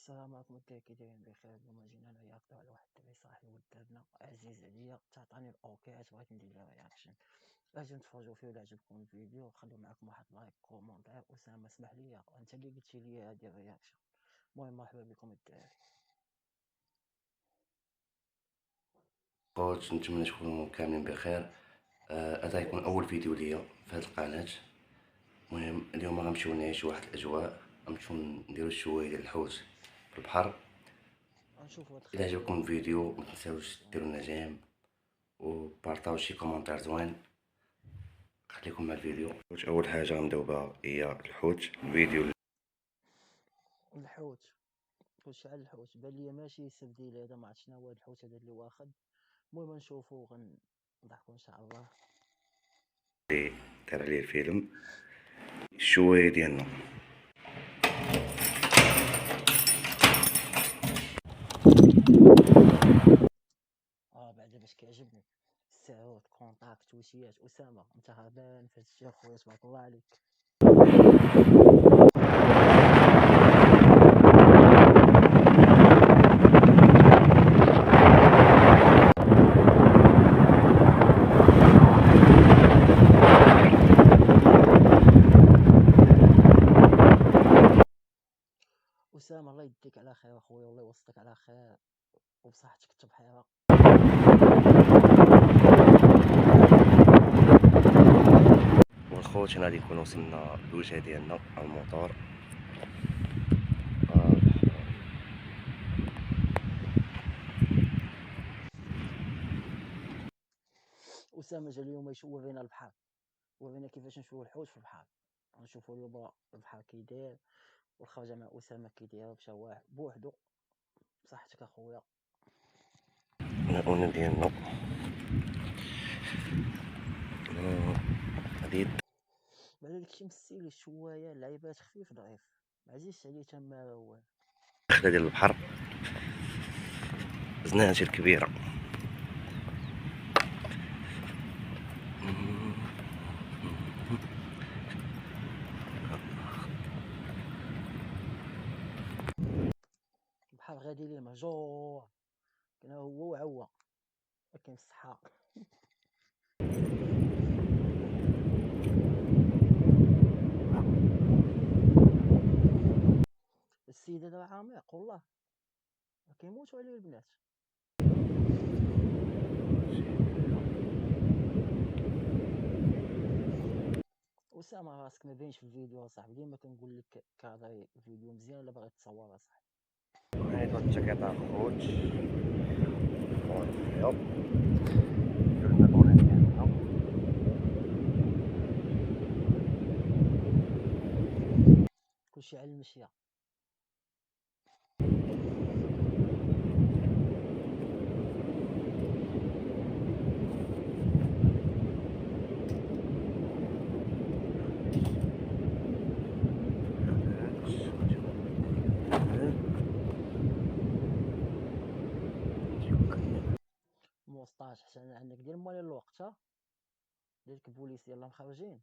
السلام عليكم، كي دايرين بخير؟ اليوم جينا نرياكتو على واحد الدري صاحبي ودابنا عزيز عليا، تعطاني الاوكي بغيت ندير له رياكشن. اجي نتفرجوا فيه. ولا عجبكم الفيديو خلوا معكم واحد لايك كومونتير. اسامه اسمح لي، انت اللي قلتي لي هادي الرياكشن. المهم مرحبا بكم الدراري. خوت، نتمنى تكونوا كاملين بخير. هذا يكون اول فيديو ليا في هذه القناه. المهم اليوم غنمشيو نعيشوا واحد الاجواء، غنمشيو نديرو شويه ديال الحوت في البحر. غنشوفوا هاد الا الخيال عجبكم الوطني الفيديو ديالنا ما في تنساوش البحر ديروا لنا ونعيشوا. جيم وبارطاو شي كومونتير زوين. خليكم مع الفيديو. اول حاجه غنبداو بها هي الحوت. الفيديو الحوت، كلشي على الحوت. بان ليا ماشي سبديل هذا، ما عرفت شنو هو هاد الحوت هذا اللي واخد. المهم نشوفوا غنضحكوا ان شاء الله. اللي دار عليه الفيلم شويه ديالنا. بعدا باش كيعجبني السعود كونتاكت وشيات. اسامه انت غابان في هادشي اخويا، تبارك الله عليك. اسامه الله يديك على خير اخويا، والله يوصلك على خير وبصحتك التبحيره. والخوت هنا غادي نكون وصلنا للوجهه ديالنا على الموطور. اسامه جا اليوم يشوفينا البحر، ورينا كيفاش نشوفوا الحوت في البحر. غنشوفوا اليوم البحر كي داير، والخرجه مع اسامه كي دايره، مشى واحد بوحدو. بصحتك اخويا. المؤونة ديالنا غادي بعدا داكشي مسيلي شويه، اللعيبات خفيف ضعيف، ما عزيزش عليه تما هو. الدخله ديال البحر زناتي الكبيره. البحر غادي ليه مهجور، كنا هو وعوا، لكن الصحراء. السيد هذا عميق والله، كيموتوا عليه البنات. اسامه راسك ما باينش في الفيديو اصاحبي، ديما كنقول لك كادري الفيديو مزيان الا باغي تصور اصاحبي. هاي الجاكيطة الخوت الابيض درنا المونة ديالنا. كلشي على المشيه. موسطاش حسن عندك، دير مالي الوقت ديالك البوليس يلا مخرجين.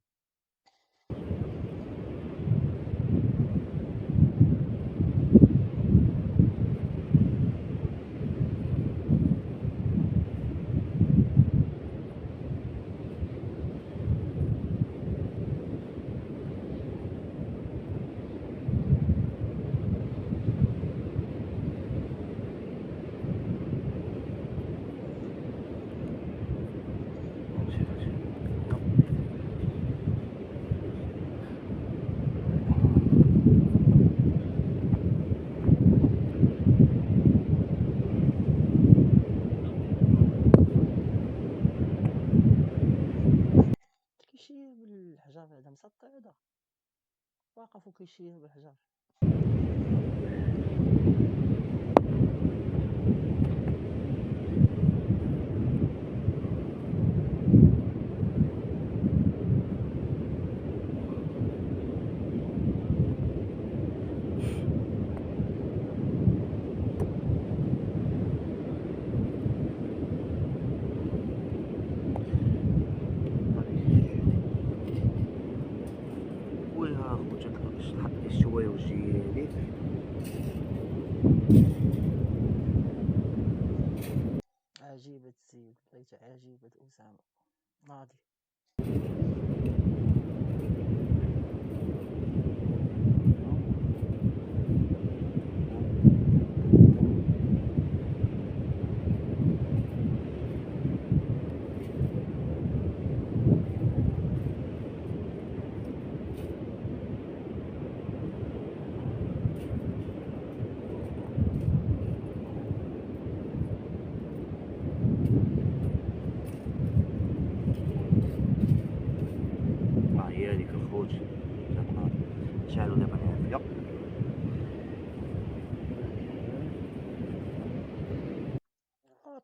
كيشير بالحجر هذا مسطع، هذا واقف وكيشير بالحجر. ويا خوت الشويه وجهي عجيبة السيد، ليت عجيبة أسامة. ناضي. هي هذيك الخوت شعلوا دابا العافية.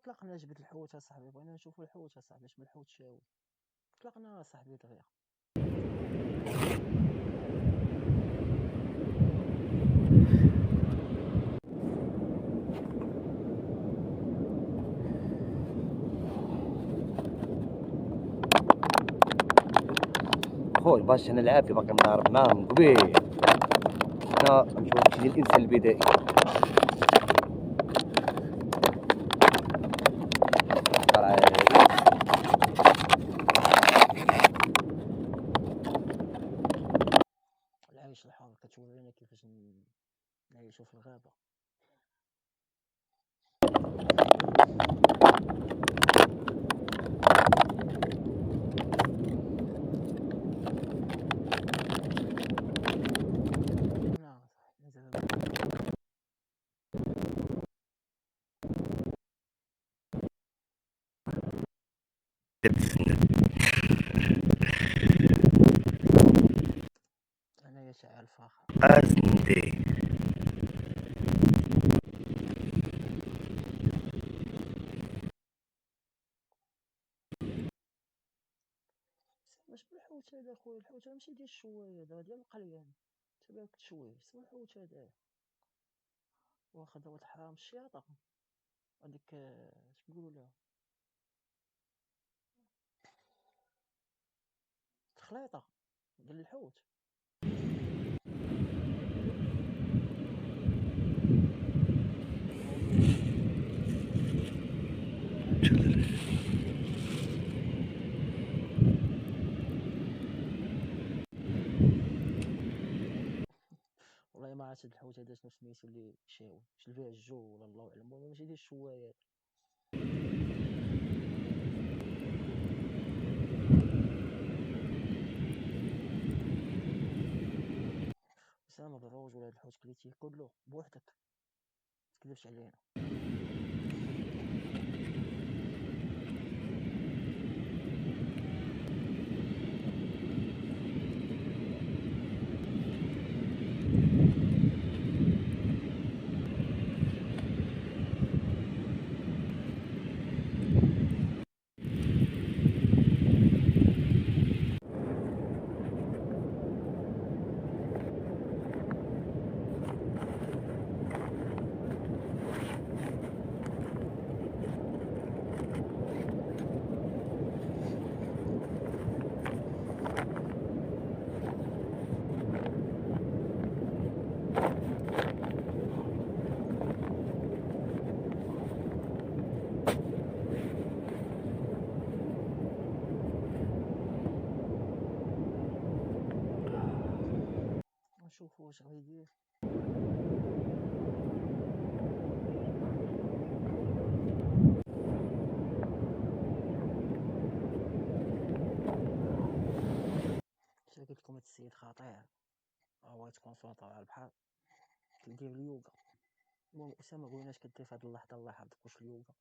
طلقنا جبت الحوت اصاحبي، بغينا نشوفو الحوت اصاحبي، اش من الحوت شاوي. طلقنا اصاحبي دغيا. خويا باش انا العافية باقي مضارب معاهم قبيل. انا نشوف شي الانسان البدائي. العيش الحار كتورينا كيفاش نعيشو في الغابة. طلقنا اصاحبي. انا يشعل فخر. اسندي واش بالحوت هذا خويا؟ الحوت هذا ماشي ديال الشوايه، هذا ديال القليان. تبارك تشويه سمو الحوت هذا. واخد ولد حرام الشياطة هذيك، اش نقولوا لها، تخليطة ديال الحوت. والله ما عرفت هاد الحوت هذا شنو سميتو اللي شاوي، واش فيها الجو ولا الله اعلم، المهم ماشي ديال الشوايات. اسامة بالروج ولا هاد الحوت كليتيه كله بوحدك، متكذبش علينا. نشوفو واش غيدير. اش قلت لكم هاد السيد خطير، هو تكونسونطرا على البحر، كيدير اليوغا. المهم اسامة قولنا اش كدير في هاد اللحظة، الله يحفظك، واش اليوغا؟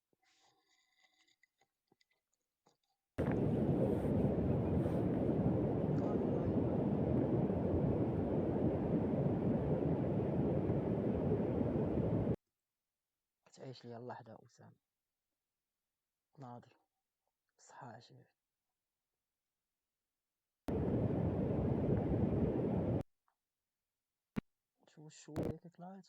تعيش لي اللحظة أسامة. ناضي صحة عشيري. شوف الشوية كي طلعت.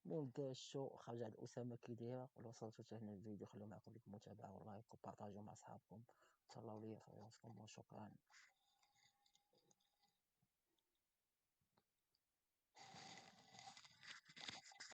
المهم ودي الشو خرج عند اسامه كيديرها. ولو وصلتوا حتى هنا الفيديو خلوا معكم ديك المتابعه واللايك وبارطاجيو مع صحابكم. تهلاو ليا في راسكم وشكرا.